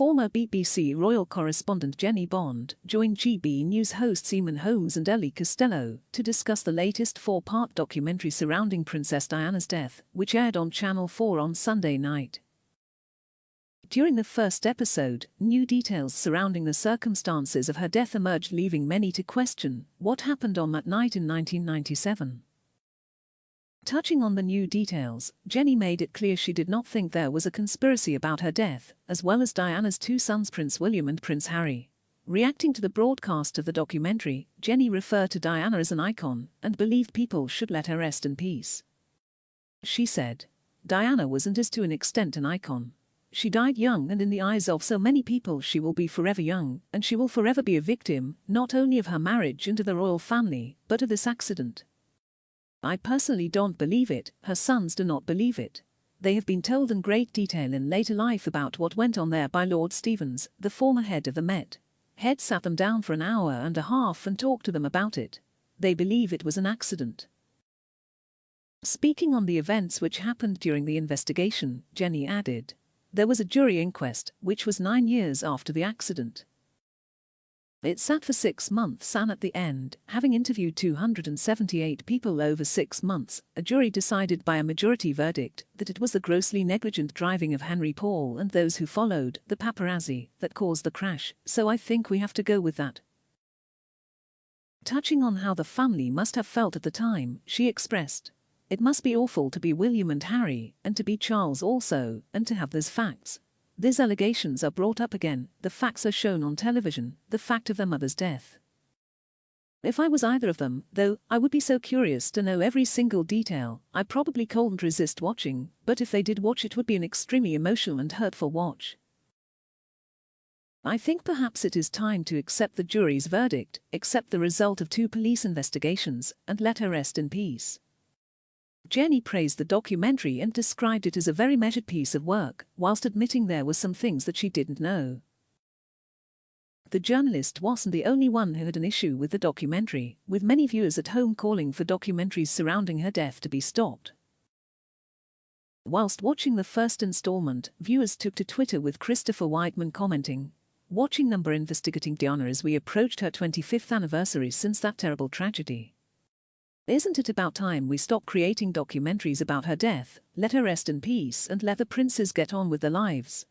Former BBC royal correspondent Jennie Bond joined GB News hosts Eamonn Holmes and Ellie Costello to discuss the latest 4-part documentary surrounding Princess Diana's death, which aired on Channel 4 on Sunday night. During the first episode, new details surrounding the circumstances of her death emerged, leaving many to question what happened on that night in 1997. Touching on the new details, Jennie made it clear she did not think there was a conspiracy about her death, as well as Diana's 2 sons Prince William and Prince Harry. Reacting to the broadcast of the documentary, Jennie referred to Diana as an icon and believed people should let her rest in peace. She said, "Diana was and is to an extent an icon. She died young, and in the eyes of so many people she will be forever young, and she will forever be a victim, not only of her marriage into the royal family, but of this accident. I personally don't believe it, her sons do not believe it. They have been told in great detail in later life about what went on there by Lord Stevens, the former head of the Met. Head sat them down for an hour and a half and talked to them about it. They believe it was an accident." Speaking on the events which happened during the investigation, Jennie added, "There was a jury inquest, which was 9 years after the accident. It sat for 6 months, and at the end, having interviewed 278 people over 6 months, a jury decided by a majority verdict that it was the grossly negligent driving of Henry Paul and those who followed, the paparazzi, that caused the crash, so I think we have to go with that." Touching on how the family must have felt at the time, she expressed, "It must be awful to be William and Harry, and to be Charles also, and to have these facts. These allegations are brought up again, the facts are shown on television, the fact of their mother's death. If I was either of them, though, I would be so curious to know every single detail, I probably couldn't resist watching, but if they did watch it would be an extremely emotional and hurtful watch. I think perhaps it is time to accept the jury's verdict, accept the result of 2 police investigations, and let her rest in peace." Jennie praised the documentary and described it as a very measured piece of work, whilst admitting there were some things that she didn't know. The journalist wasn't the only one who had an issue with the documentary, with many viewers at home calling for documentaries surrounding her death to be stopped. Whilst watching the first installment, viewers took to Twitter with Christopher Whiteman commenting, "Watching number investigating Diana as we approached her 25th anniversary since that terrible tragedy. Isn't it about time we stop creating documentaries about her death, let her rest in peace and let the princes get on with their lives?"